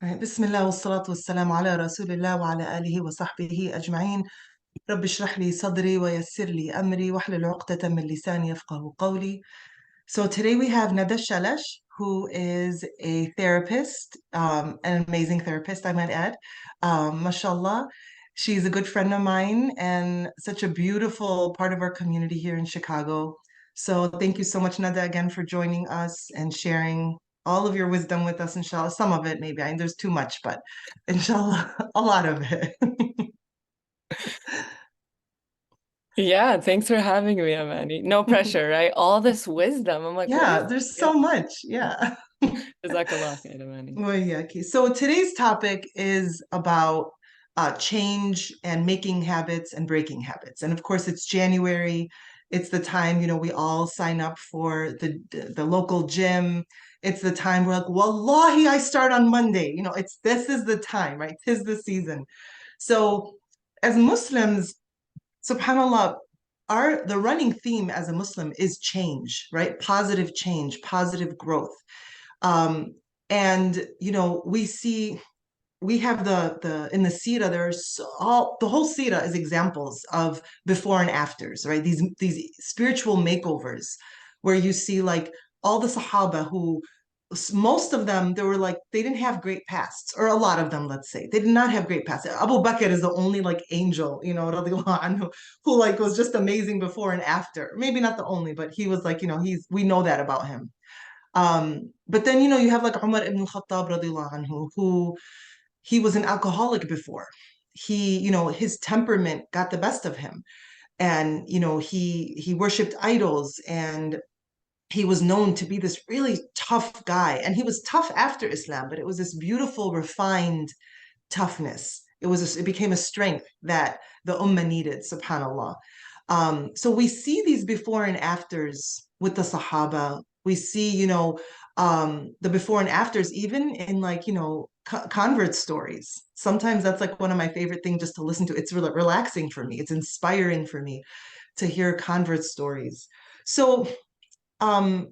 بسم الله والصلاة والسلام على رسول الله وعلى آله وصحبه أجمعين. رب اشرح لي صدري ويسر لي أمري واحلل عقدة من لساني يفقه قولي. So today we have Nada Shalash, who is a therapist, an amazing therapist, I might add. Mashallah. She's a good friend of mine and such a beautiful part of our community here in Chicago. So thank you so much, Nada, again for joining us and sharing all of your wisdom with us, inshallah. Some of it, maybe. I mean, there's too much, but inshallah, a lot of it. Yeah, thanks for having me, Amani. No pressure, right? All this wisdom. I'm like, what Yeah, is this? there's Yeah. so much. Yeah. Jazakallah khair, Amani. Well, yeah, okay. So today's topic is about change and making habits and breaking habits. And of course, it's January. It's the time, we all sign up for the local gym. It's the time we're like, Wallahi, I start on Monday. This is the time, right? Tis the season. So as Muslims, subhanAllah, the running theme as a Muslim is change, right? Positive change, positive growth. Um, and we have the in the Sira, there's all the whole Sira is examples of before and afters, right? These spiritual makeovers where you see like all the Sahaba who most of them they didn't have great pasts, or a lot of them, let's say, they did not have great pasts. Abu Bakr is the only like angel, radiallahu anhu, who like was just amazing before and after. Maybe not the only, but he was like, we know that about him. But then, you have like Umar ibn Khattab radiallahu anhu, who he was an alcoholic before. His temperament got the best of him. And, he worshipped idols, and he was known to be this really tough guy. And he was tough after Islam, but it was this beautiful, refined toughness. It became a strength that the ummah needed, subhanAllah. So we see these before and afters with the Sahaba. We see, the before and afters, even in like, convert stories. Sometimes that's like one of my favorite things just to listen to. It's really relaxing for me. It's inspiring for me to hear convert stories. So, um,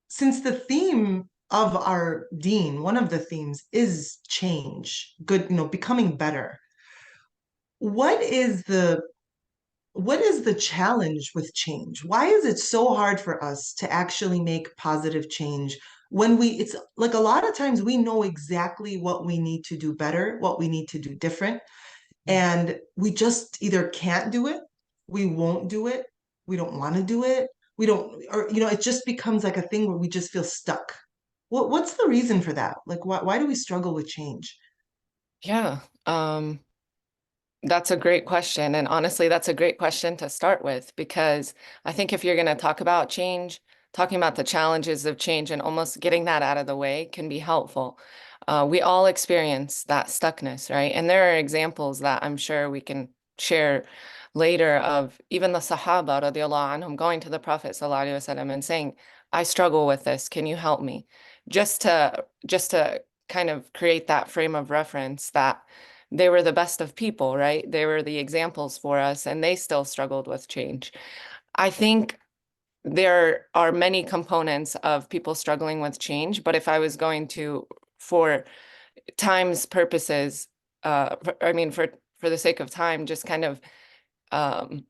since the theme of our deen, one of the themes is change, good, becoming better. What is the what is the challenge with change? Why is it so hard for us to actually make positive change when it's like a lot of times we know exactly what we need to do better, what we need to do different, and we just either can't do it, we won't do it, we don't want to do it, we don't, or it just becomes like a thing where we just feel stuck. What's the reason for that? Like why do we struggle with change? Yeah, that's a great question. And honestly, that's a great question to start with because I think if you're going to talk about change, talking about the challenges of change and almost getting that out of the way can be helpful. We all experience that stuckness, right? And there are examples that I'm sure we can share later of even the Sahaba radiallahu anhum going to the Prophet sallallahu alaihi wasallam and saying, I struggle with this. Can you help me? Just to kind of create that frame of reference that they were the best of people, right? They were the examples for us, and they still struggled with change. I think there are many components of people struggling with change, but if I was going to, for time's purposes, I mean, for the sake of time, just kind of um,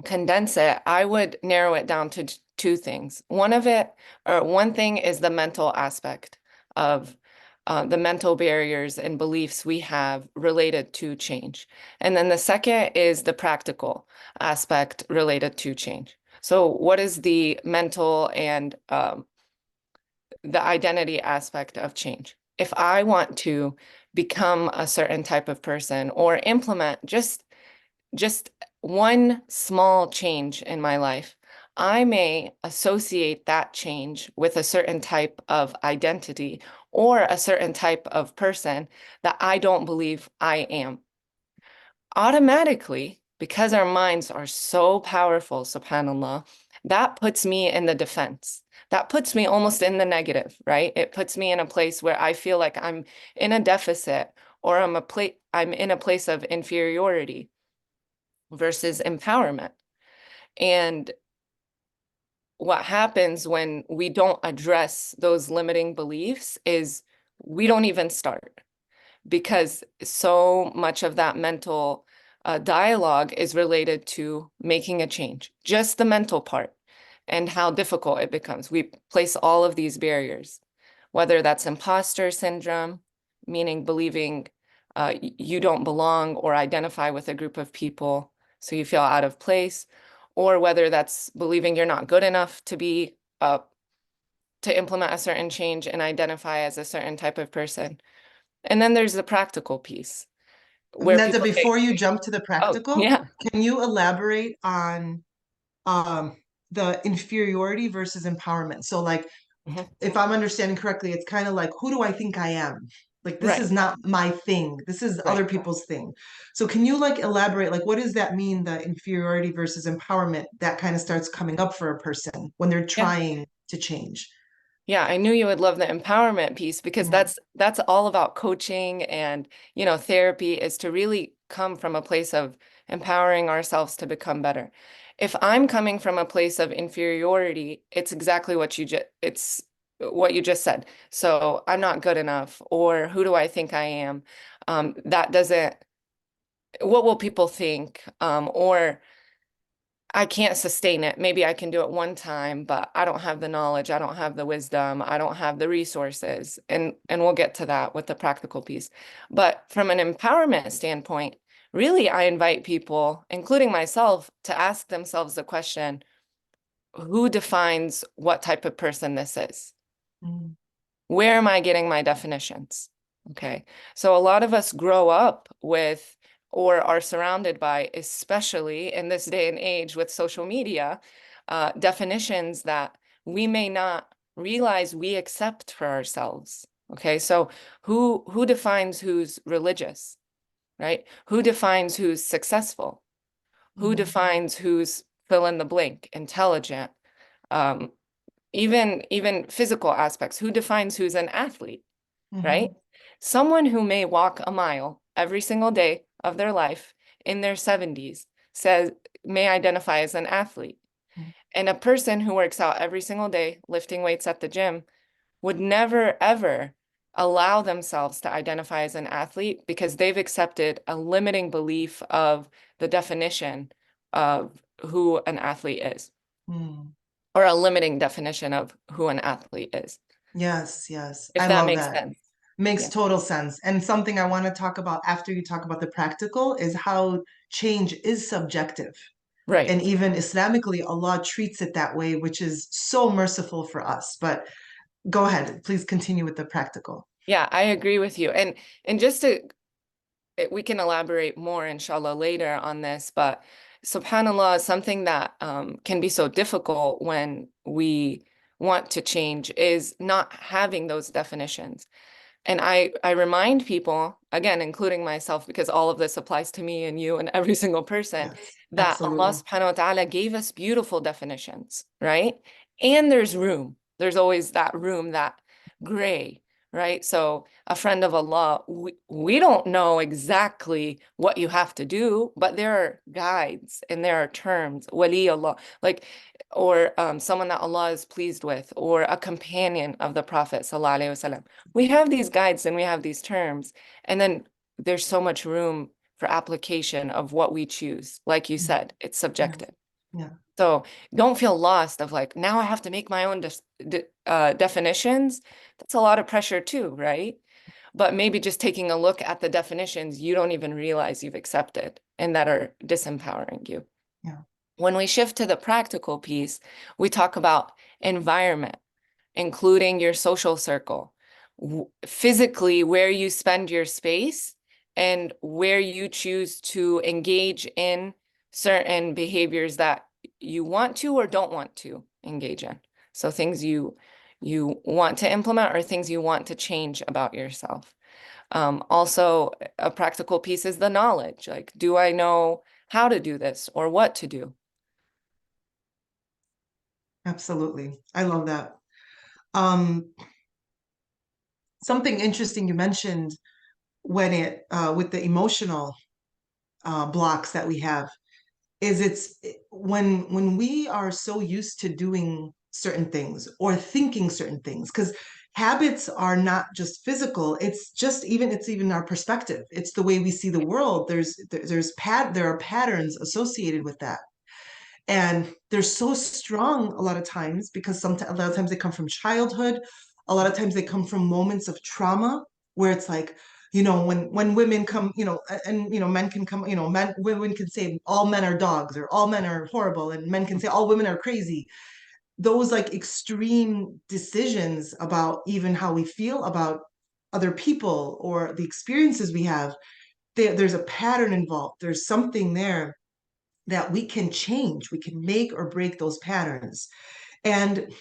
condense it, I would narrow it down to two things. One thing is the mental aspect of the mental barriers and beliefs we have related to change. And then the second is the practical aspect related to change. So what is the mental and the identity aspect of change? If I want to become a certain type of person or implement just one small change in my life, I may associate that change with a certain type of identity or a certain type of person that I don't believe I am. Automatically, because our minds are so powerful, subhanAllah, that puts me in the defense. That puts me almost in the negative, right? It puts me in a place where I feel like I'm in a deficit or I'm in a place of inferiority versus empowerment. And what happens when we don't address those limiting beliefs is we don't even start because so much of that mental dialogue is related to making a change, just the mental part and how difficult it becomes. We place all of these barriers, whether that's imposter syndrome, meaning believing you don't belong or identify with a group of people, so you feel out of place, or whether that's believing you're not good enough to be to implement a certain change and identify as a certain type of person. And then there's the practical piece where Neza, people say, before you jump to the oh, practical, yeah. can you elaborate on um, the inferiority versus empowerment? So, like, Mhm. if I'm understanding correctly, it's kind of like, who do I think I am? Like, this Right, is not my thing. This is right. other people's thing. So, can you like elaborate, like, what does that mean, the inferiority versus empowerment that kind of starts coming up for a person when they're Yeah. trying to change? Yeah, I knew you would love the empowerment piece because Mhm. that's all about coaching and, therapy is to really come from a place of empowering ourselves to become better. If I'm coming from a place of inferiority, it's exactly what it's what you just said. So I'm not good enough, or who do I think I am? That doesn't, what will people think? Or I can't sustain it. Maybe I can do it one time, but I don't have the knowledge, I don't have the wisdom, I don't have the resources. And we'll get to that with the practical piece. But from an empowerment standpoint, really I invite people, including myself, to ask themselves the question, who defines what type of person this is? Mhm. Where am I getting my definitions? Okay. So a lot of us grow up with or are surrounded by, especially in this day and age with social media, definitions that we may not realize we accept for ourselves. Okay. So who defines who's religious, right? Who defines who's successful? Who Mhm. defines who's fill in the blank, intelligent? Um, even physical aspects. Who defines who's an athlete, right? Mhm. Someone who may walk a mile every single day of their life in their 70s says may identify as an athlete. Mhm. And a person who works out every single day lifting weights at the gym would never ever allow themselves to identify as an athlete because they've accepted a limiting belief of the definition of who an athlete is, Mhm. or a limiting definition of who an athlete is, Yes, yes. if I that love makes that. sense. Makes Yeah, total sense. And something I want to talk about after you talk about the practical is how change is subjective. right. And even Islamically, Allah treats it that way, which is so merciful for us. But go ahead, please continue with the practical. Yeah, I agree with you. And just to we can elaborate more inshallah later on this, but subhanallah is something that can be so difficult when we want to change is not having those definitions. And I remind people, again, including myself, because all of this applies to me and you and every single person, Yes, that Allah absolutely. subhanahu wa ta'ala gave us beautiful definitions, right? And there's room. There's always that room, that gray, right? So a friend of Allah, we don't know exactly what you have to do, but there are guides and there are terms, wali Allah, like, or someone that Allah is pleased with, or a companion of the Prophet sallallahu alaihi wasallam. We have these guides and we have these terms, and then there's so much room for application of what we choose. Like you Mm. said, it's Yes. subjective. Yeah. So don't feel lost of like, now I have to make my own definitions. That's a lot of pressure too, right? But maybe just taking a look at the definitions you don't even realize you've accepted and that are disempowering you. Yeah. When we shift to the practical piece, we talk about environment, including your social circle, physically where you spend your space and where you choose to engage in certain behaviors that you want to or don't want to engage in. So things you want to implement or things you want to change about yourself. Also, a practical piece is the knowledge. Like, do I know how to do this or what to do? Absolutely. I love that. Um, Something interesting you mentioned when it with the emotional blocks that we have is when we are so used to doing certain things or thinking certain things, because habits are not just physical. It's even our perspective. It's the way we see the world. There are patterns associated with that. And they're so strong a lot of times because sometimes a lot of times they come from childhood. A lot of times they come from moments of trauma where it's like, when women come, and men can come, women can say all men are dogs or all men are horrible, and men can say all women are crazy. Those like extreme decisions about even how we feel about other people or the experiences we have, there's a pattern involved. There's something there that we can change. We can make or break those patterns. And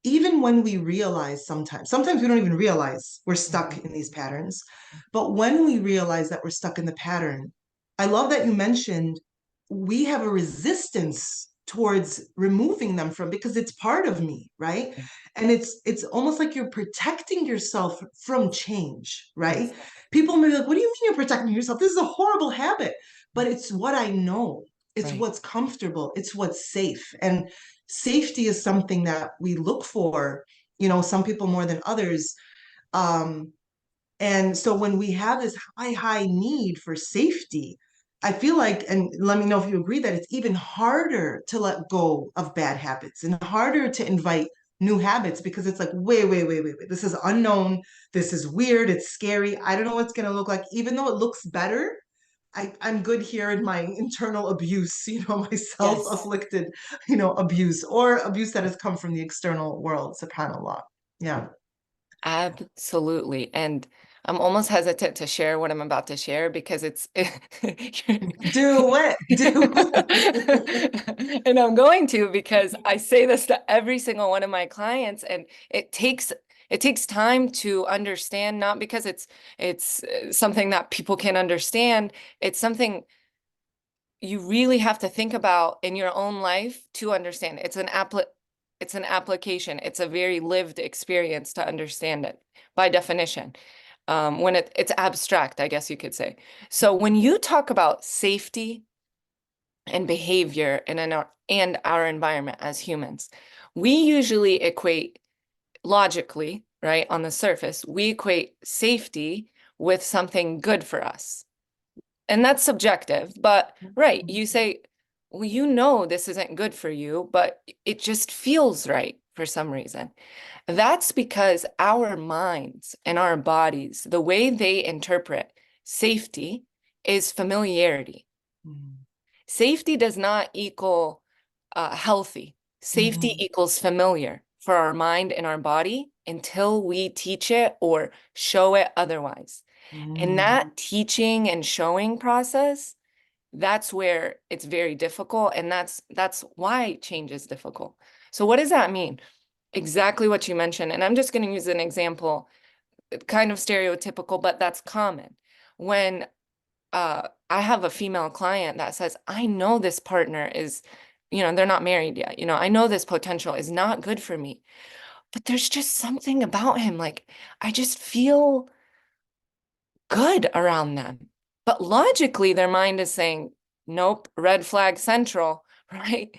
even when we realize sometimes we don't even realize we're stuck in these patterns. But when we realize that we're stuck in the pattern, I love that you mentioned we have a resistance towards removing them from because it's part of me, right? And it's almost like you're protecting yourself from change, Yes. right? People may be like, what do you mean you're protecting yourself? This is a horrible habit. But it's what I know. It's Right. what's comfortable. It's what's safe. And safety is something that we look for, some people more than others. Um, and so when we have this high need for safety, I feel like, and let me know if you agree, that it's even harder to let go of bad habits and harder to invite new habits because it's like, wait. This is unknown. This is weird. It's scary. I don't know what's going to look like. Even though it looks better, I'm good here in my internal abuse, my Yes. self-afflicted, abuse or abuse that has come from the external world, subhanAllah. Yeah. Absolutely. And I'm almost hesitant to share what I'm about to share because it's Do what? Do. and I'm going to because I say this to every single one of my clients, and it takes time to understand, not because it's something that people can understand. It's something you really have to think about in your own life to understand. It's an application. It's a very lived experience to understand it by definition. When it's abstract, I guess you could say. So when you talk about safety and behavior and our environment as humans, we usually equate logically, right, on the surface, we equate safety with something good for us. And that's subjective, but right, you say, well, this isn't good for you, but it just feels right for some reason. That's because our minds and our bodies, the way they interpret safety is familiarity. Safety does not equal healthy. Safety Mhm. equals familiar for our mind and our body until we teach it or show it otherwise. And Mhm. that teaching and showing process, that's where it's very difficult. And that's why change is difficult. So what does that mean? Exactly what you mentioned. And I'm just going to use an example, kind of stereotypical, but that's common. When I have a female client that says, I know this partner is, they're not married yet. I know this potential is not good for me, but there's just something about him. Like, I just feel good around them. But logically, their mind is saying, nope, red flag central, right?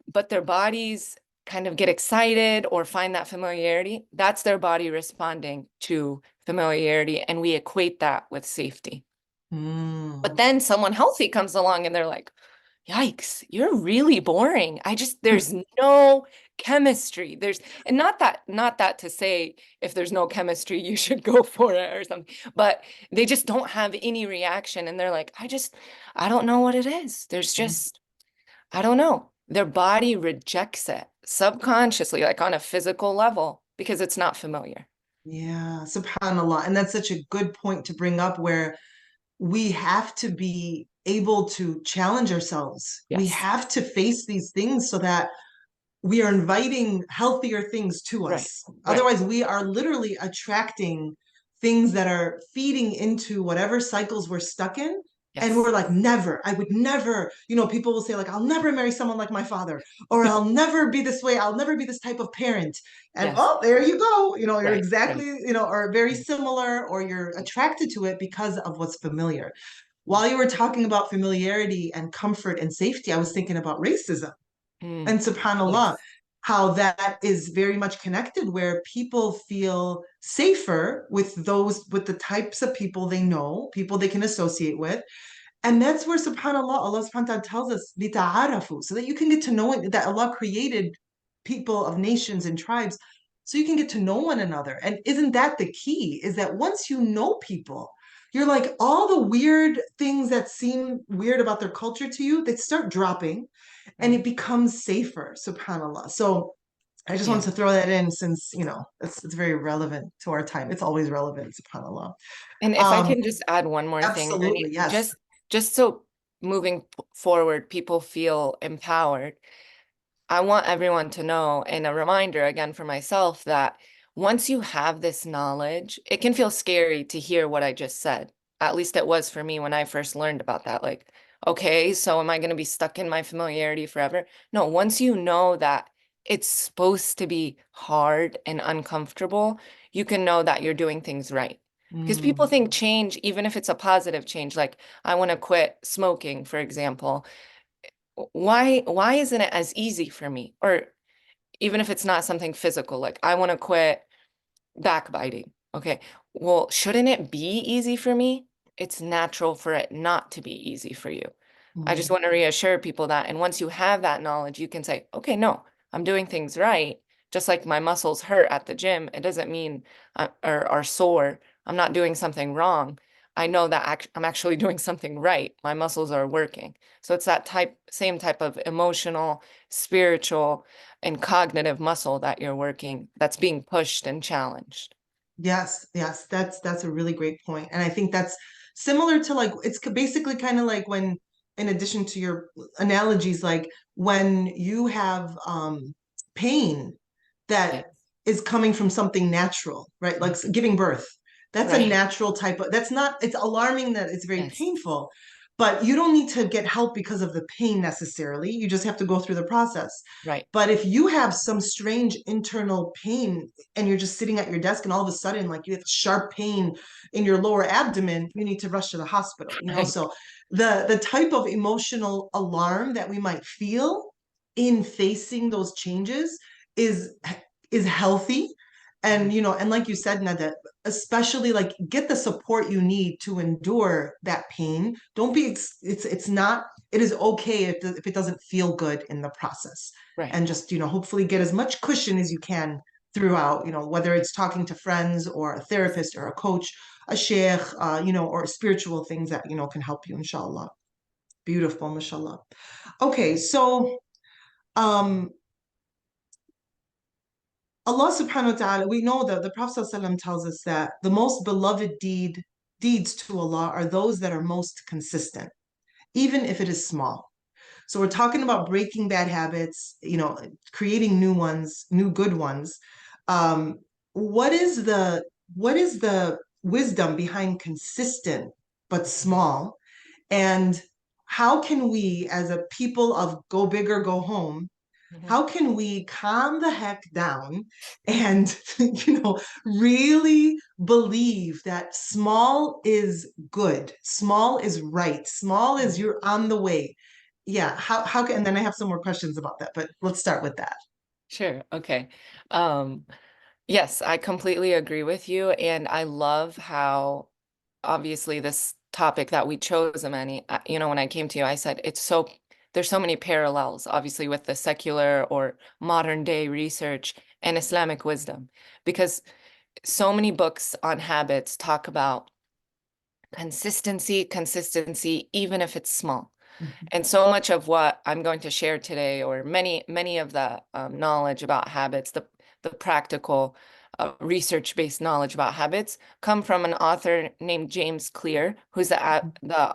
But their bodies kind of get excited or find that familiarity. That's their body responding to familiarity. And we equate that with safety. But Mm. then someone healthy comes along and they're like, yikes, you're really boring. There's no chemistry. And not that to say if there's no chemistry, you should go for it or something, but they just don't have any reaction. And they're like, I don't know what it is. I don't know. Their body rejects it subconsciously, like on a physical level, because it's not familiar. Yeah, subhanAllah. And that's such a good point to bring up where we have to be able to challenge ourselves. We Yes. have to face these things so that we are inviting healthier things to Right. us. Right. Otherwise, we are literally attracting things that are feeding into whatever cycles we're stuck in. And Yes. we're like, never, I would never, people will say, like, I'll never marry someone like my father, or I'll never be this way, I'll never be this type of parent. And Yes. oh, there you go. You're Right. Right. exactly, or very similar, or you're attracted to it because of what's familiar. While you were talking about familiarity and comfort and safety, I was thinking about racism. Mm. And subhanAllah, Yes. how that is very much connected, where people feel safer with with the types of people they know, people they can associate with. And that's where, subhanAllah, Allah subhanahu wa ta'ala tells us, لِتَعَارَفُوا, so that you can get to know it, that Allah created people of nations and tribes so you can get to know one another. And isn't that the key? Is that once you know people, you're like all the weird things that seem weird about their culture to you, they start dropping and it Right. becomes safer, subhanAllah. So I just wanted Yeah. to throw that in since, it's very relevant to our time. It's always relevant, subhanAllah. And if I Um, can just add one more thing, Ernie, Absolutely, yes. just so moving forward, people feel empowered. I want everyone to know, and a reminder again for myself, that once you have this knowledge, it can feel scary to hear what I just said. At least it was for me when I first learned about that. Like, okay, so am I going to be stuck in my familiarity forever? No, once you know that it's supposed to be hard and uncomfortable, you can know that you're doing things right. Because people Mm, think change, even if it's a positive change, like I want to quit smoking, for example, why isn't it as easy for me? Or even if it's not something physical, like I want to quit backbiting. Okay. Well, shouldn't it be easy for me? It's natural for it not to be easy for you. I just mm. want to reassure people that. And once you have that knowledge, you can say, okay, no, I'm doing things right. Just like my muscles hurt at the gym, it doesn't mean or are sore. I'm not doing something wrong. I know that I'm actually doing something right. My muscles are working. So it's that same type of emotional, spiritual, and cognitive muscle that you're working that's being pushed and challenged. Yes, yes, that's a really great point. And I think that's similar to like basically kind of like when, in addition to your analogies, like when you have pain that Yes. is coming from something natural, right? Like Mhm. giving birth. That's a Right. natural type of, that's not, it's alarming that it's very Yes. painful, but you don't need to get help because of the pain necessarily. You just have to go through the process. Right. But if you have some strange internal pain and you're just sitting at your desk and all of a sudden like you have sharp pain in your lower abdomen, you need to rush to the hospital, Right. so the type of emotional alarm that we might feel in facing those changes is is healthy. And Mhm. and like you said, Nada, especially like get the support you need to endure that pain. Don't be it's not, it is okay if it doesn't feel good in the process. Right. And just hopefully get as much cushion as you can throughout, whether it's talking to friends or a therapist or a coach, a sheikh, or spiritual things that can help you, inshallah. Beautiful, mashallah. Okay, so um Allah subhanahu wa ta'ala, we know that the Prophet ﷺ tells us that the most beloved deeds to Allah are those that are most consistent, even if it is small. So we're talking about breaking bad habits, creating new ones, new good ones. Um, what is the wisdom behind consistent but small? And how can we, as a people of go big or go home, Mhm. how can we calm the heck down and really believe that small is good, small is right, small is Mhm. you're on the way. Yeah, how can, and then I have some more questions about that, but let's start with that. Sure. Okay. Um, yes, I completely agree with you. And I love how obviously this topic that we chose, Amani, when I came to you, I said there's so many parallels, obviously, with the secular or modern day research and Islamic wisdom, because so many books on habits talk about consistency, consistency, even if it's small. Mhm. And so much of what I'm going to share today, or many of the knowledge about habits, the practical research-based knowledge about habits, come from an author named James Clear, who's the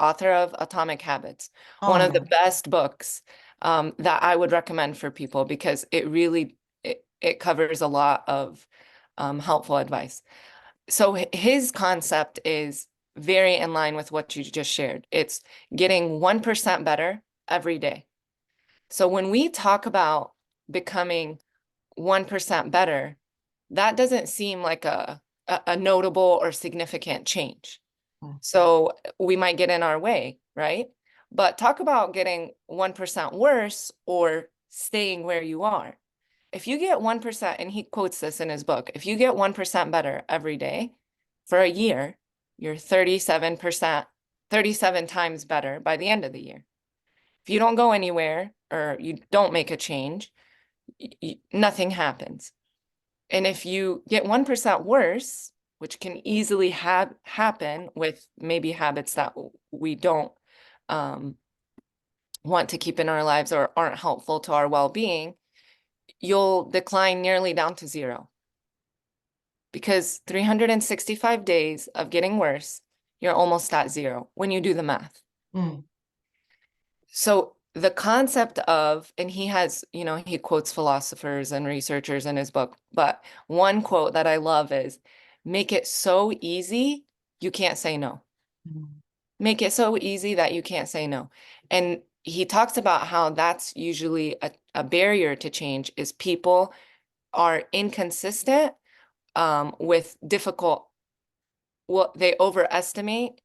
author of Atomic Habits, one of the Oh, best books that I would recommend for people because it covers a lot of helpful advice. So his concept is very in line with what you just shared. It's getting 1% better every day. So when we talk about becoming 1% better, that doesn't seem like a notable or significant change. So we might get in our way, right? But talk about getting 1% worse or staying where you are. If you get 1%, and he quotes this in his book, if you get 1% better every day for a year, you're 37%, 37 times better by the end of the year. If you don't go anywhere or you don't make a change, nothing happens. And if you get 1% worse, which can easily happen with maybe habits that we don't um, want to keep in our lives or aren't helpful to our well-being, you'll decline nearly down to zero. Because 365 days of getting worse, you're almost at zero when you do the math. Mm. So the concept of, and he has, he quotes philosophers and researchers in his book, but one quote that I love is, make it so easy, you can't say no. Mm. Make it so easy that you can't say no. And he talks about how that's usually a barrier to change is people are inconsistent with difficult, well, they overestimate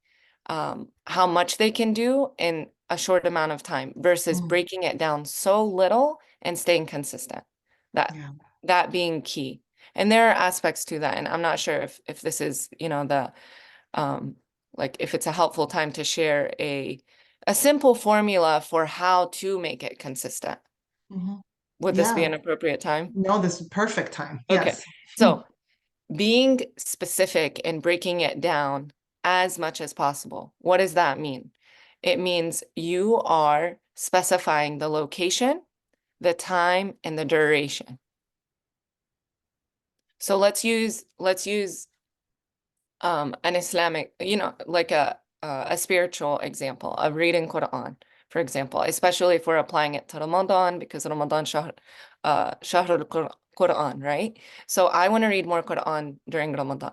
how much they can do in a short amount of time versus Mm. breaking it down so little and staying consistent. That Yeah. that being key. And there are aspects to that. And I'm not sure if this is, the like if it's a helpful time to share a simple formula for how to make it consistent. Hmm. Would this be Yeah. an appropriate time? No, this is perfect time. Okay. Yes. So being specific and breaking it down as much as possible. What does that mean? It means you are specifying the location, the time, and the duration. So let's use an Islamic, like a spiritual example of reading Quran, for example, especially if we're applying it to Ramadan because Ramadan shahr al-Quran, right? So I want to read more Quran during Ramadan.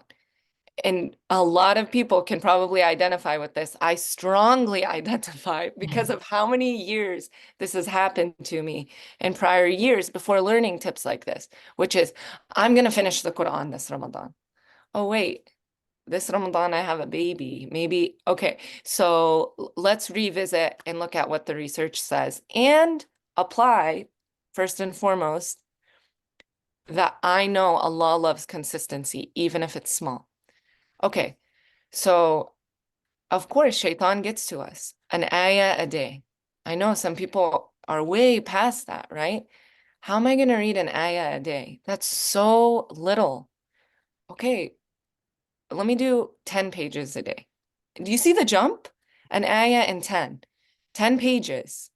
And a lot of people can probably identify with this. I strongly identify because of how many years this has happened to me in prior years before learning tips like this, which is, I'm going to finish the Quran this Ramadan. Oh, wait, this Ramadan I have a baby. Maybe, okay, so let's revisit and look at what the research says and apply, first and foremost, that I know Allah loves consistency, even if it's small. Okay, so of course, shaitan gets to us. An ayah a day. I know some people are way past that, right? How am I going to read an ayah a day? That's so little. Okay, let me do 10 pages a day. Do you see the jump? An ayah in 10. 10 pages.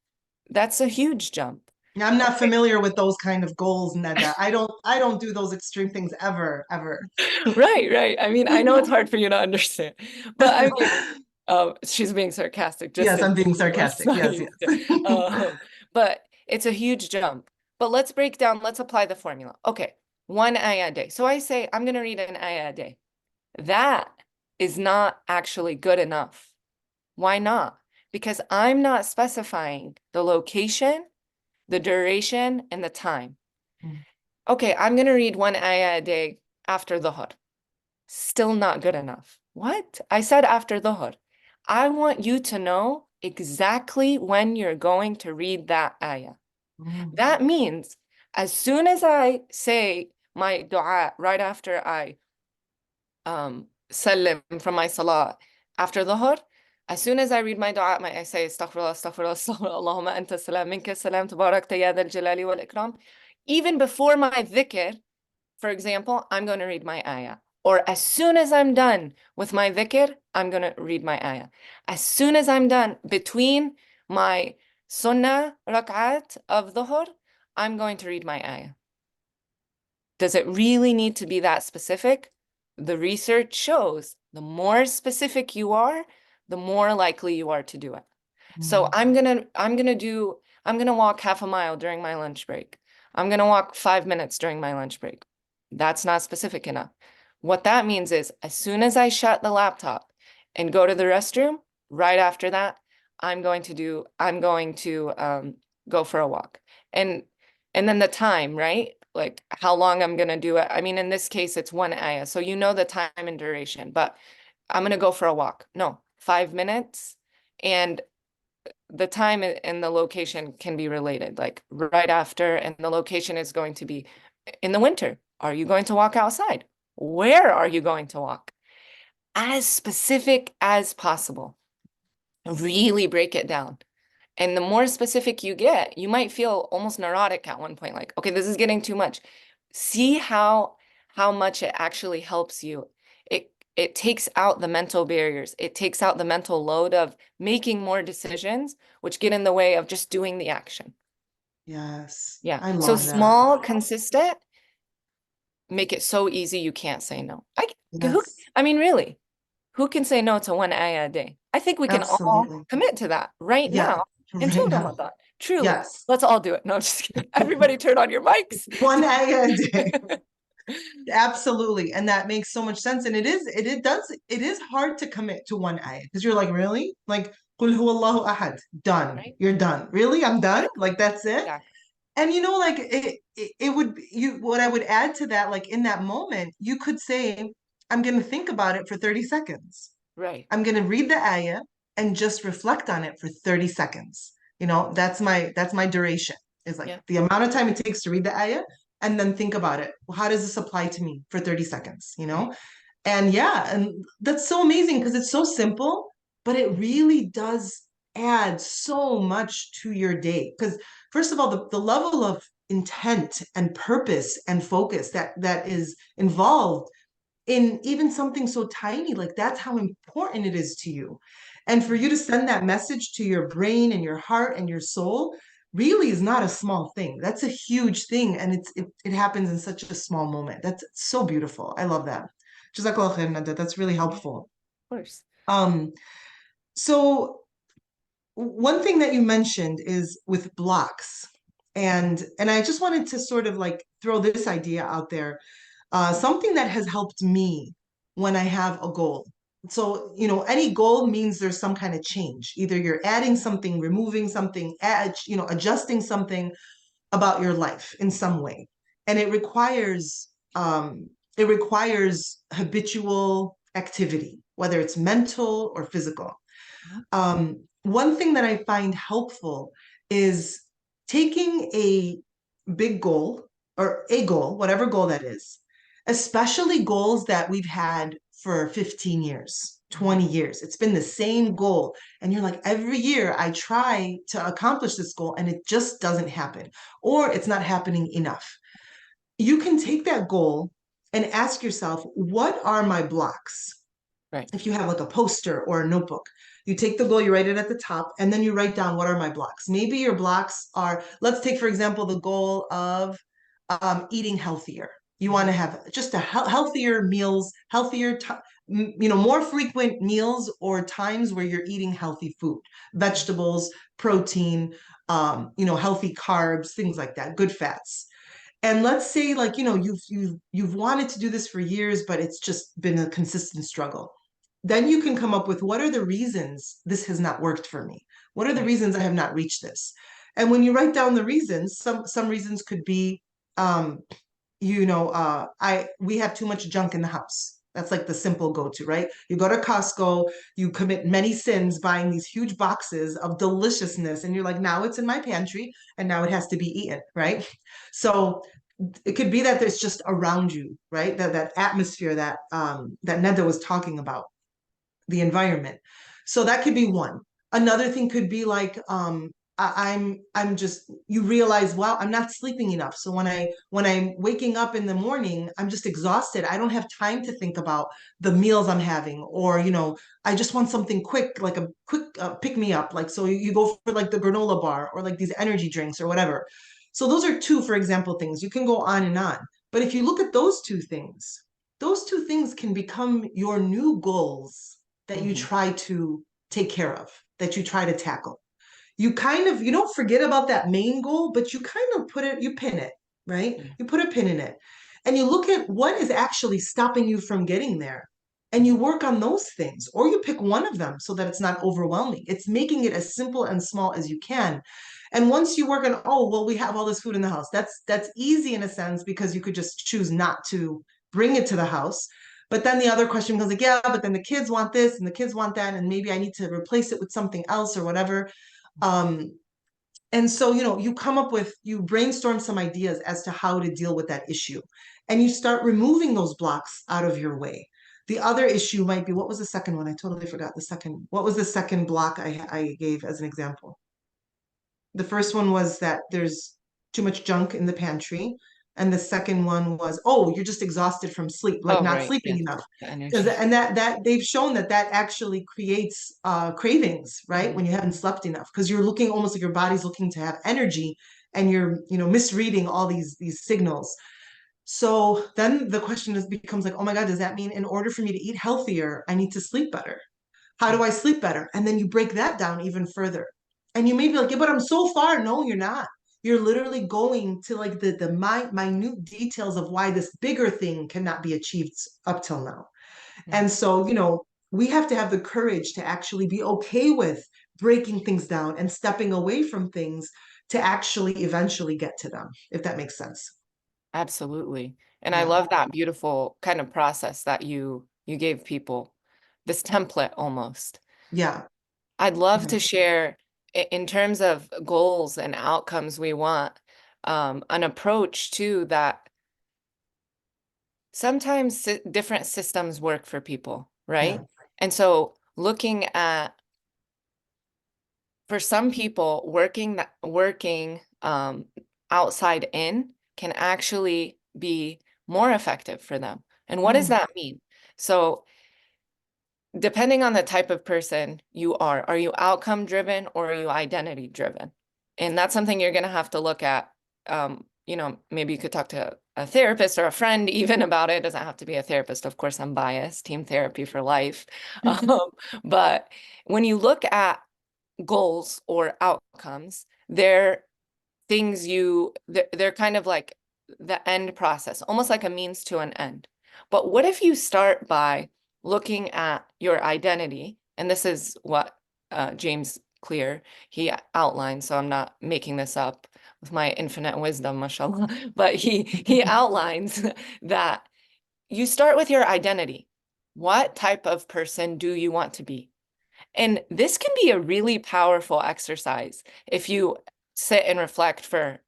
That's a huge jump. I'm not Okay. familiar with those kind of goals, Neda. I don't do those extreme things ever, ever. Right, right. I mean, I know it's hard for you to understand, but I mean, she's being sarcastic, just Yes, in I'm being let's sarcastic. not Yes, use it. yes. But it's a huge jump. But let's break down, let's apply the formula. Okay, one ayah a day. So I say I'm going to read an ayah a day. That is not actually good enough. Why not? Because I'm not specifying the location, the duration, and the time. Okay, I'm going to read one ayah a day after Dhuhr. Still not good enough. What? I said after Dhuhr. I want you to know exactly when you're going to read that ayah. Mm. That means as soon as I say my dua right after I sallim from my salah after Dhuhr, as soon as I read my dua, I say astaghfirullah, astaghfirullah, astaghfirullah, Allahumma anta salam, minka salam, tabarakta ya dhal jalali wal ikram. Even before my dhikr, for example, I'm going to read my ayah. Or as soon as I'm done with my dhikr, I'm going to read my ayah. As soon as I'm done between my sunnah rak'at of dhuhr, I'm going to read my ayah. Does it really need to be that specific? The research shows the more specific you are, the more likely you are to do it. So Mm. I'm gonna walk half a mile during my lunch break. I'm gonna walk 5 minutes during my lunch break. That's not specific enough. What that means is as soon as I shut the laptop and go to the restroom, right after that, I'm going to go for a walk. And and then the time, right? Like how long I'm gonna do it. I mean, in this case, it's one ayah. So you know the time and duration, but I'm gonna go for a walk. No, 5 minutes. And the time and the location can be related, like right after, and the location is going to be in the winter. Are you going to walk outside? Where are you going to walk? As specific as possible. Really break it down. And the more specific you get, you might feel almost neurotic at one point, like, okay, this is getting too much. See how much it actually helps you. It takes out the mental barriers. It takes out the mental load of making more decisions, which get in the way of just doing the action. Yes, Yeah. I So love that. small, consistent, make it so easy you can't say no. Who, Yes, I mean, really, who can say no to one ayah a day? I think we can all absolutely. commit to that right Yeah, now right until now. Ramadan. Truly. Yes. Let's all do it. No, I'm just kidding. Everybody turn on your mics. One ayah a day. Absolutely. And that makes so much sense. And it is hard to commit to one ayah because you're like, really? Like, Qul huwallahu ahad, done. Right? You're done. Really? I'm done? Exactly. Like, that's it? Exactly. And like it would you what I would add to that, like in that moment, you could say, I'm gonna think about it for 30 seconds. Right. I'm going to read the ayah and just reflect on it for 30 seconds. That's my duration. Is like Yeah. the amount of time it takes to read the ayah and then think about it. Well, how does this apply to me for 30 seconds, Right. And yeah, and that's so amazing because it's so simple, but it really does add so much to your day. Because first of all, the level of intent and purpose and focus that is involved in even something so tiny, like that's how important it is to you. And for you to send that message to your brain and your heart and your soul really is not a small thing. That's a huge thing. And it happens in such a small moment. That's so beautiful. I love that. Jazakallah khair, Nada. That's really Yeah. Of helpful. course. Um, so one thing that you mentioned is with blocks. And I just wanted to sort of like throw this idea out there, something that has helped me when I have a goal. So, any goal means there's some kind of change. Either you're adding something, removing something, adjusting something about your life in some way. And it requires habitual activity, whether it's mental or physical. Mhm. One thing that I find helpful is taking a big goal or a goal, whatever goal that is, especially goals that we've had for 15 years, Mhm. 20 years. It's been the same goal. And you're like, every year I try to accomplish this goal and it just doesn't happen, or it's not happening enough. You can take that goal and ask yourself, what are my blocks? Right. If you have like a poster or a notebook, you take the goal, you write it at the top, and then you write down what are my blocks. Maybe your blocks are, let's take, for example, the goal of eating healthier. You want Mhm. to have just healthier meals, more frequent meals or times where you're eating healthy food, Mhm. vegetables, protein, healthy carbs, things like that, good fats. And let's say, like, you've wanted to do this for years, but it's just been a consistent struggle. Then you can come up with, what are the reasons this has not worked for me? What are the Right. reasons I have not reached this? And when you write down the reasons, some reasons could be, um, I we have too much junk in the house. That's like the simple go-to, right? You go to Costco, you commit many sins buying these huge boxes of deliciousness, and you're like, now it's in my pantry and now it has to be eaten, right? So it could be that there's just around you, right? That atmosphere that Neda was talking about, the environment. So that could be one. Another thing could be like, I'm just, you realize, wow, I'm not sleeping enough. So when I'm waking up in the morning, I'm just exhausted. I don't have time to think about the meals I'm having, or I just want something quick, like a quick pick me up. Like, so you go for like the granola bar or like these energy drinks or whatever. So those are two, for example, things. You can go on and on. But if you look at those two things can become your new goals that you Mhm. try to take care of, that you try to tackle. You don't forget about that main goal, but you kind of you pin it, right? Yeah. You put a pin in it and you look at what is actually stopping you from getting there. And you Mhm. work on those things, or you pick one of them so that it's not overwhelming. It's making it as simple and small as you can. And once you work on, oh, well, we have all this food in the house. That's easy in a sense because you could just choose not to bring it to the house. But then the other question becomes like, yeah, but then the kids want this and the kids want that, and maybe I need to replace it with something else or whatever. Um, and so, you come up with, you brainstorm some ideas as to how to deal with that issue. And you start removing those blocks out of your way. The other issue might be, what was the second one? I totally forgot the second. What was the second block I gave as an example? The first one was that there's too much junk in the pantry. And the second one was, oh, you're just exhausted from sleep, like Oh, not right. sleeping Yes. enough. The Because energy. and that they've shown that that actually creates cravings, right? Mhm. When you haven't slept enough, because you're looking almost like your body's looking to have energy, and you're, misreading all these signals. So then the question becomes like, oh my God, does that mean in order for me to eat healthier, I need to sleep better? How do Yeah. I sleep better? And then you break that down even further. And you may be like, yeah, but I'm so far. No, you're not. You're literally going to like the minute details of why this bigger thing cannot be achieved up till now. Mm. And so, we have to have the courage to actually be okay with breaking things down and stepping away from things to actually eventually get to them, if that makes sense. Absolutely. And I Yeah. love that beautiful kind of process that you gave people, this template almost. Yeah. I'd love Yeah. to share in terms of goals and outcomes we want, an approach too that sometimes different systems work for people, right? Yeah. And so looking at for some people working outside in can actually be more effective for them. And what does Mm, that mean? So depending on the type of person you are you outcome driven or are you identity driven? And that's something you're going to have to look at. Maybe you could talk to a therapist or a friend even about it. It doesn't have to be a therapist. Of course, I'm biased, team therapy for life. Um, but when you look at goals or outcomes, they're things they're kind of like the end process, almost like a means to an end. But what if you start by looking at your identity? And this is what James Clear he outlines, so I'm not making this up with my infinite wisdom, mashallah. But he outlines that you start with your identity. What type of person do you want to be? And this can be a really powerful exercise if you sit and reflect for,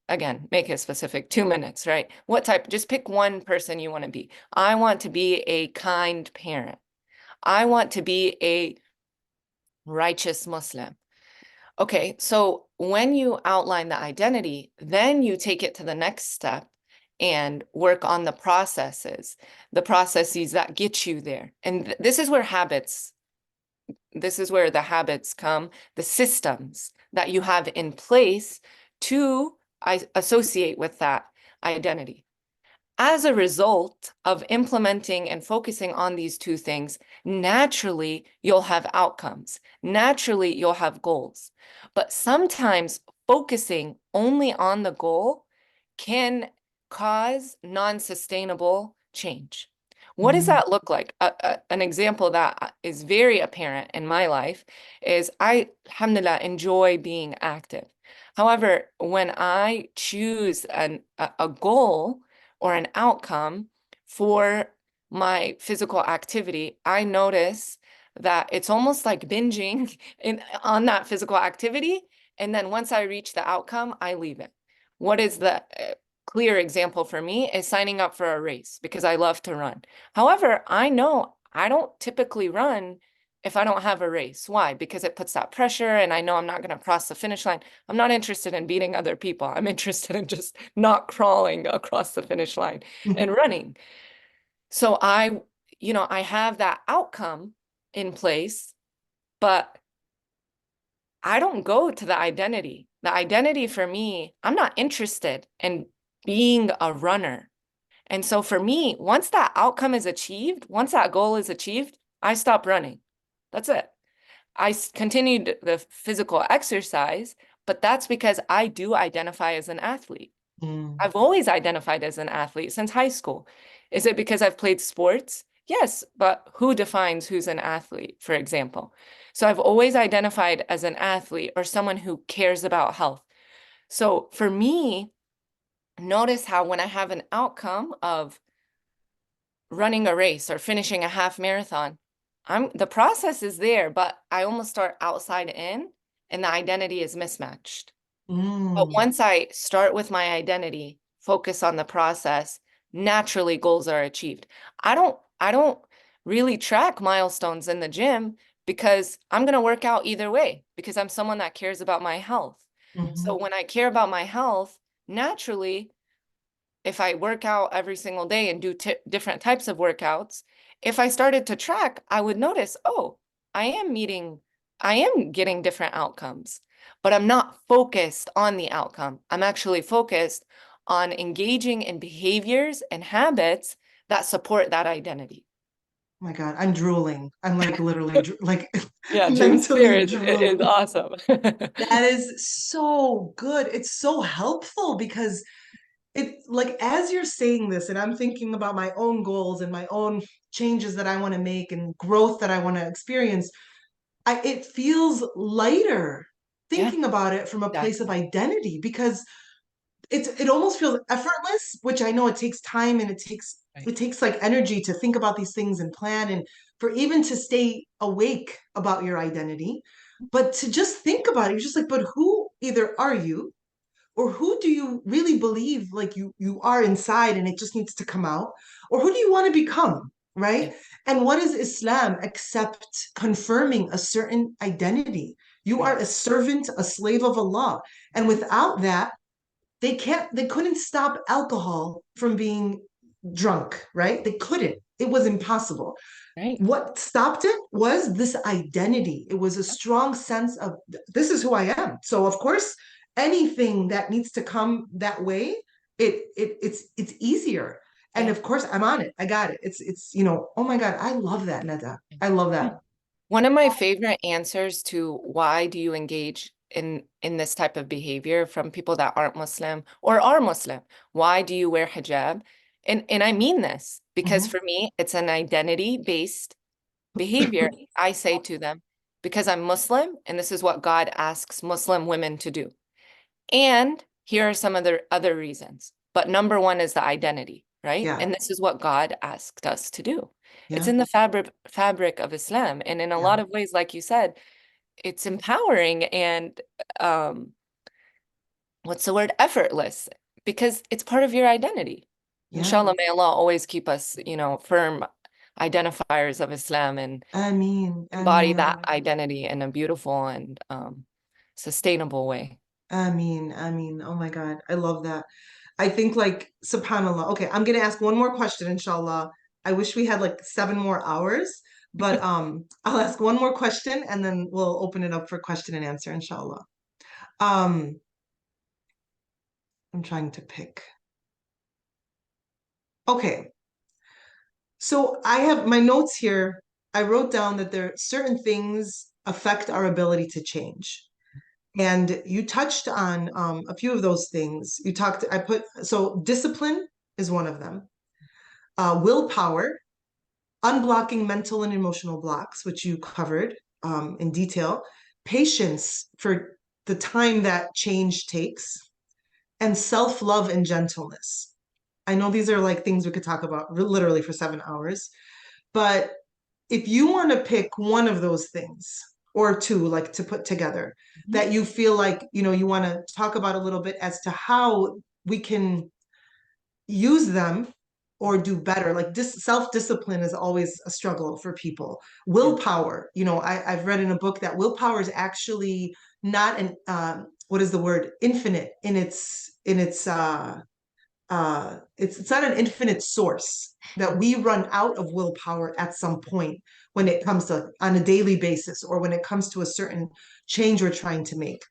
again, make it specific, 2 minutes, right? What type, just pick one person you want to be. I want to be a kind parent. I want to be a righteous Muslim. Okay, so when you outline the identity, then you take it to the next step and work on the processes that get you there. And this is where the habits come, the systems that you have in place to associate with that identity. As a result of implementing and focusing on these two things, naturally you'll have outcomes. Naturally you'll have goals. But sometimes focusing only on the goal can cause non-sustainable change. What does mm, that look like? An example that is very apparent in my life is I, alhamdulillah, enjoy being active. However, when I choose a goal or an outcome for my physical activity, I notice that it's almost like binging on that physical activity. And then once I reach the outcome, I leave it. What is the clear example for me is signing up for a race because I love to run. However, I know I don't typically run if I don't have a race. Why? Because it puts that pressure and I know I'm not going to cross the finish line. I'm not interested in beating other people. I'm interested in just not crawling across the finish line mm, and running. So I have that outcome in place, but I don't go to the identity. The identity for me, I'm not interested in being a runner. And so for me, once that outcome is achieved, once that goal is achieved, I stop running. That's it. I continued the physical exercise, but that's because I do identify as an athlete. mm, I've always identified as an athlete since high school. Is it because I've played sports? Yes, but who defines who's an athlete, for example? So I've always identified as an athlete or someone who cares about health. So for me, notice how when I have an outcome of running a race or finishing a half marathon, the process is there, but I almost start outside in and the identity is mismatched. But Mm, once I start with my identity, focus on the process, naturally goals are achieved. I don't really track milestones in the gym because I'm going to work out either way because I'm someone that cares about my health. So mhm. when I care about my health, naturally, if I work out every single day and do different types of workouts, if I started to track, I would notice, oh, I am getting different outcomes, but I'm not focused on the outcome. I'm actually focused on engaging in behaviors and habits that support that identity. Oh my God, I'm drooling. I'm like literally like Yeah, gym mentally spirit is drooling. awesome. That is so good. It's so helpful because it like as you're saying this and I'm thinking about my own goals and my own changes that I want to make and growth that I want to experience, it feels lighter Yeah, thinking about it from a place of exactly. identity because it almost feels effortless, which I know it takes time and Right. it takes like energy to think about these things and plan and for even to stay awake about your identity. But to just think about it, you're just like, but who either are you or who do you really believe like you are inside and it just needs to come out? Or who do you want to become? Yeah, Right? And what is Islam except confirming a certain identity? You are right, a servant, a slave of Allah. And without that, they couldn't stop alcohol from being drunk, right? They couldn't. It was impossible. right. What stopped it was this identity. It was a strong sense of this is who I am. So of course, anything that needs to come that way, it's easier. And Yeah. of course, I'm on it. I got it. Oh my God, I love that, Neda. I love Yeah. that. One of my favorite answers to why do you engage in this type of behavior from people that aren't Muslim or are Muslim? Why do you wear hijab? And I mean this because Mhm. for me, it's an identity-based behavior. I say to them, because I'm Muslim, and this is what God asks Muslim women to do. And here are some of the other reasons. But number one is the identity, right? Yeah, And this is what God asked us to do. It's yeah, in the fabric of Islam. And in a yeah, lot of ways, like you said, it's empowering and what's the word? Effortless because it's part of your identity. yeah. Inshallah, may Allah always keep us, firm identifiers of Islam and I embody mean, that identity in a beautiful and sustainable way. I mean. Oh my God, I love that. I think like subhanallah. Okay, I'm gonna ask one more question, inshallah. I wish we had like 7 more hours, but I'll ask one more question and then we'll open it up for question and answer, inshallah. Um, I'm trying to pick. Okay, so I have my notes here. I wrote down that there certain things affect our ability to change. And you touched on a few of those things. So discipline is one of them. Willpower, unblocking mental and emotional blocks, which you covered in detail, patience for the time that change takes, and self love and gentleness. I know these are like things we could talk about literally for 7 hours, but if you want to pick one of those things or two, like to put together, Mhm. that you feel like, you want to talk about a little bit as to how we can use them or do better. Like self-discipline is always a struggle for people. Yeah. Willpower, I've read in a book that willpower is actually not an what is the word? Infinite it's not an infinite source that we run out of willpower at some point when it comes to on a daily basis or when it comes to a certain change we're trying to make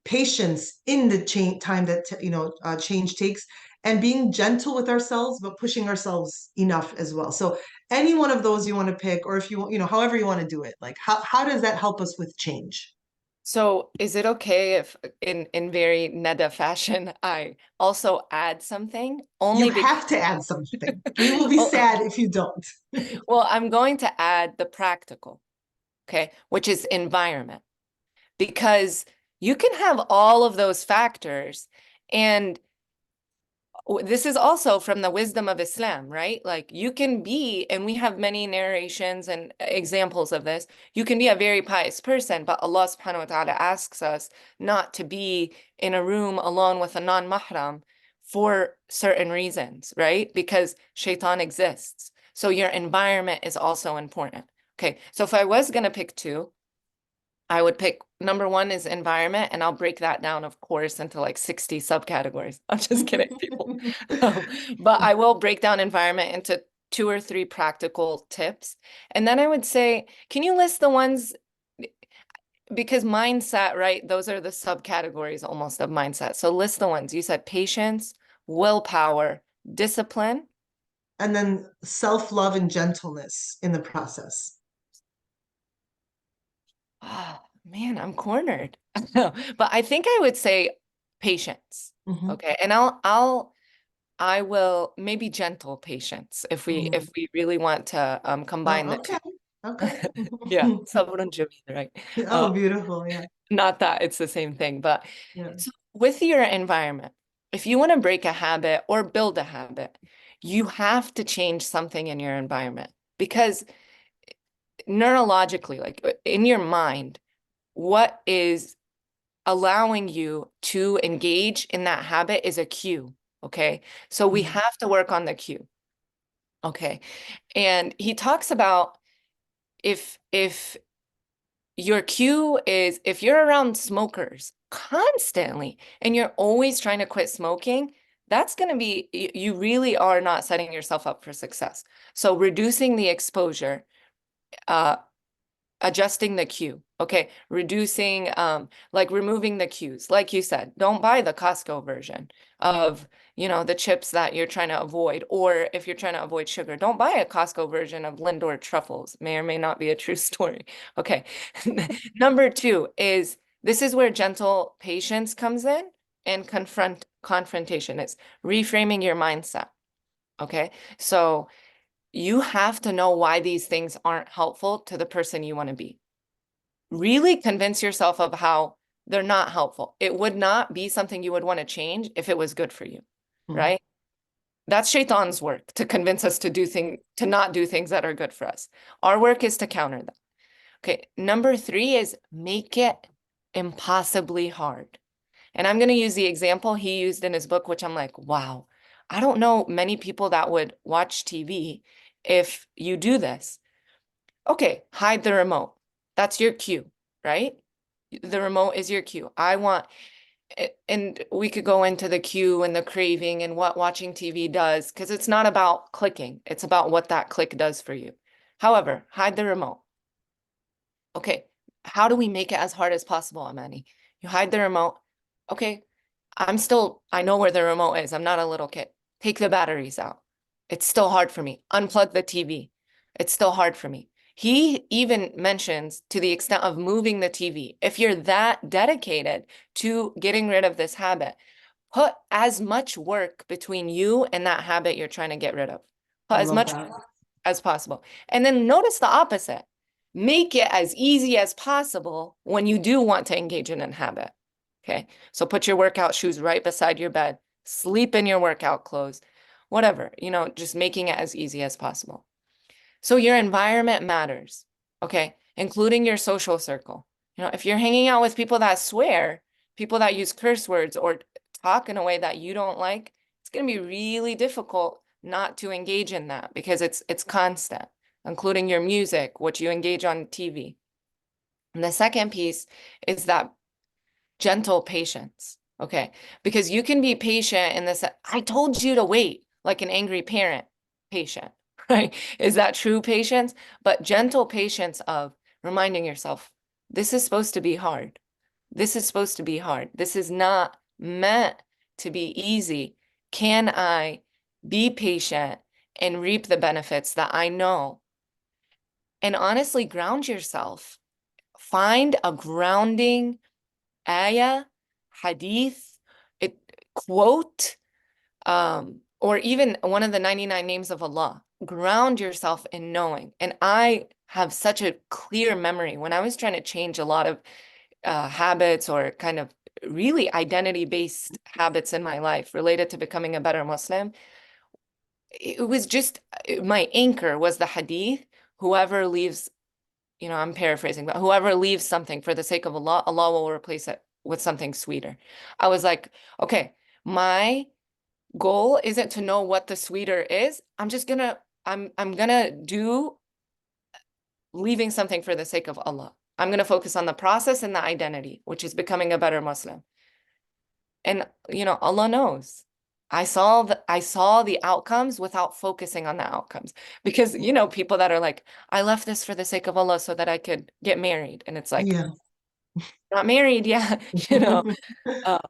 patience in the time that change takes and being gentle with ourselves but pushing ourselves enough as well. So any one of those you want to pick or if you want however you want to do it, like how does that help us with change? So is it okay if in very Neda fashion, I also add something? You Only because, have to add something. We will be oh, sad if you don't. well, I'm going to add the practical, okay, which is environment, because you can have all of those factors and This is also from the wisdom of Islam, right? Like you can be, and we have many narrations and examples of this, you can be a very pious person, but Allah subhanahu wa ta'ala asks us not to be in a room alone with a non-mahram for certain reasons, right? Because shaitan exists. So your environment is also important. Okay, so if I was going to pick two, I would pick number one is environment, and I'll break that down, of course, into like 60 subcategories. I'm just kidding, people. Um, but I will break down environment into two or three practical tips. And then I would say, can you list the ones, because mindset, right? Those are the subcategories almost of mindset. So list the ones. You said patience, willpower, discipline. And then self-love and gentleness in the process. Oh, man, I'm cornered. But I think I would say patience. Hmm. Okay. And I will maybe gentle patience if we really want to combine Oh, the two. okay. Okay. Yeah, sabrun jamil, right? Oh, beautiful. Yeah. Not that it's the same thing, but Yeah. so with your environment, if you want to break a habit or build a habit, you have to change something in your environment because neurologically, like in your mind, what is allowing you to engage in that habit is a cue. Okay. So we Mhm. have to work on the cue. Okay. And he talks about if your cue is if you're around smokers constantly and you're always trying to quit smoking, that's going to be, you really are not setting yourself up for success. So reducing the exposure, uh, adjusting the cue. Okay, reducing, like removing the cues. Like you said, don't buy the Costco version of, the chips that you're trying to avoid. Or if you're trying to avoid sugar, don't buy a Costco version of Lindor truffles. May or may not be a true story. Okay. Number two is this is where gentle patience comes in and confrontation is reframing your mindset. Okay. So you have to know why these things aren't helpful to the person you want to be. Really convince yourself of how they're not helpful. It would not be something you would want to change if it was good for you, Mhm. right? That's shaitan's work to convince us to to not do things that are good for us. Our work is to counter that. Okay, number three is make it impossibly hard. And I'm going to use the example he used in his book, which I'm like, wow, I don't know many people that would watch TV if you do this. Okay, hide the remote. That's your cue, right? The remote is your cue. And we could go into the cue and the craving and what watching TV does, because it's not about clicking. It's about what that click does for you. However, hide the remote. Okay, how do we make it as hard as possible, Amani? You hide the remote. Okay, I know where the remote is. I'm not a little kid. Take the batteries out. It's still hard for me. Unplug the TV. It's still hard for me. He even mentions to the extent of moving the TV. If you're that dedicated to getting rid of this habit, put as much work between you and that habit you're trying to get rid of. Put I as love much that. as possible. And then notice the opposite. Make it as easy as possible when you do want to engage in a habit. Okay. So put your workout shoes right beside your bed, sleep in your workout clothes, whatever, just making it as easy as possible. So your environment matters. Okay. Including your social circle. If you're hanging out with people that swear, people that use curse words or talk in a way that you don't like, it's going to be really difficult not to engage in that because it's constant, including your music, what you engage on TV. And the second piece is that gentle patience. Okay. Because you can be patient in this, I told you to wait, like an angry parent, patient, right? Is that true patience? But gentle patience of reminding yourself, this is supposed to be hard. This is supposed to be hard. This is not meant to be easy. Can I be patient and reap the benefits that I know? And honestly, ground yourself. Find a grounding ayah, hadith, it quote, or even one of the 99 names of Allah. Ground yourself in knowing. And I have such a clear memory when I was trying to change a lot of habits or kind of really identity-based habits in my life related to becoming a better Muslim, it was just my anchor was the hadith. Whoever leaves, I'm paraphrasing, but whoever leaves something for the sake of Allah, Allah will replace it with something sweeter. I was like, okay, my goal isn't to know what the sweeter is. I'm gonna do leaving something for the sake of Allah. I'm gonna focus on the process and the identity, which is becoming a better Muslim. And Allah knows. I saw the outcomes without focusing on the outcomes. Because people that are like, I left this for the sake of Allah so that I could get married. And it's like, Yeah. not married, yeah, you know. Um,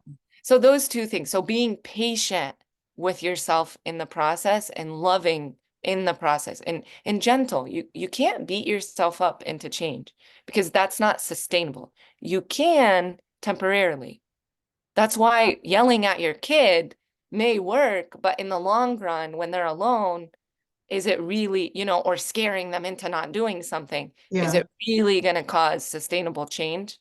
so those two things. So being patient with yourself in the process and loving in the process and gentle. You can't beat yourself up into change because that's not sustainable. You can temporarily. That's why yelling at your kid may work, but in the long run, when they're alone, is it really, or scaring them into not doing something, is Yeah. it really going to cause sustainable change?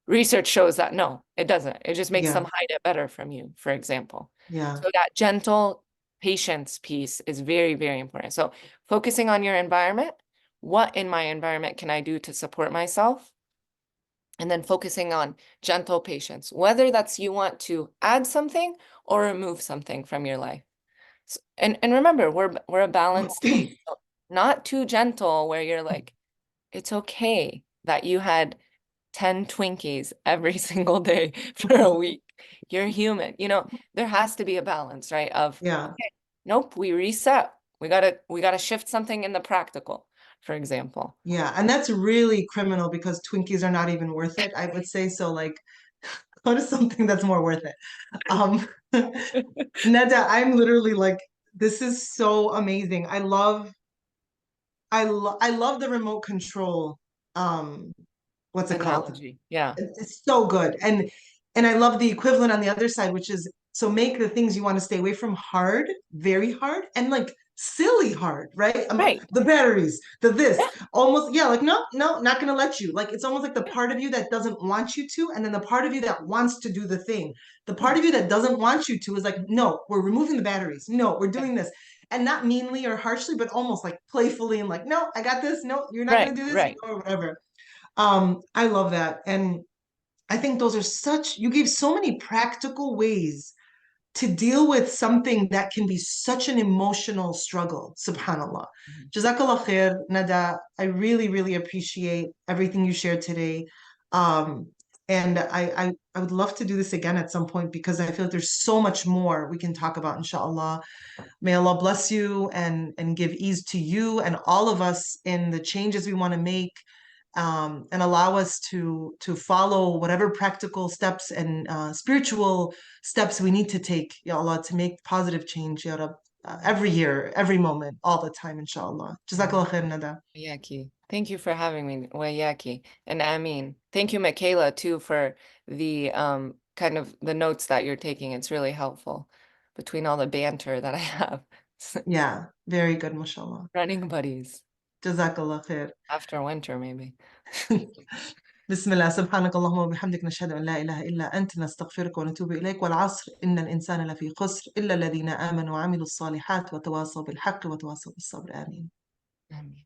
Research shows that no, it doesn't. It just makes them Yeah. hide it better from you, for example. Yeah. So that gentle patience piece is very, very important. So focusing on your environment, what in my environment can I do to support myself? And then focusing on gentle patience, whether that's you want to add something or remove something from your life. And remember, we're a balanced being. So not too gentle where you're like, it's okay that you had 10 Twinkies every single day for a week. You're human. There has to be a balance, right? Of, Yeah. okay, nope, we reset. We gotta shift something in the practical, for example. Yeah. And that's really criminal because Twinkies are not even worth it, I would say. So like go to something that's more worth it. Um Neda, I'm literally like, this is so amazing. I love the remote control. What's it called? Analogy. Yeah. It's so good. And I love the equivalent on the other side, which is so make the things you want to stay away from hard, very hard, and like silly hard, right? Right. The batteries, the this, Yeah. almost, yeah, like no, no, not gonna let you. Like it's almost like the part of you that doesn't want you to, and then the part of you that wants to do the thing. The part Yeah. of you that doesn't want you to is like, no, we're removing the batteries. No, we're Yeah. doing this. And not meanly or harshly, but almost like playfully and like, no, I got this. No, you're not gonna Right. do this, Right. or whatever. I love that. And I think those are you gave so many practical ways to deal with something that can be such an emotional struggle, subhanAllah. Mhm. Jazakallah khair, Nada. I really, really appreciate everything you shared today. Um, and I would love to do this again at some point because I feel like there's so much more we can talk about, inshallah. May Allah bless you and give ease to you and all of us in the changes we want to make, and allow us to follow whatever practical steps and spiritual steps we need to take, Ya Allah, to make positive change, Ya Rab, every year, every moment, all the time, inshallah. Jazakallah khair, Nada. Yaki. Thank you for having me, Wayaki. And Amin. Thank you, Michaela, too, for the kind of the notes that you're taking. It's really helpful between all the banter that I have. Yeah, very good, mashallah. Running buddies Jazakallah khair. after winter, maybe. بسم الله سبحانك اللهم وبحمدك نشهد أن لا إله إلا أنت نستغفرك ونتوب إليك والعصر إن الإنسان لفي خسر إلا الذين آمنوا وعملوا الصالحات وتواصوا بالحق وتواصوا بالصبر آمين Amin.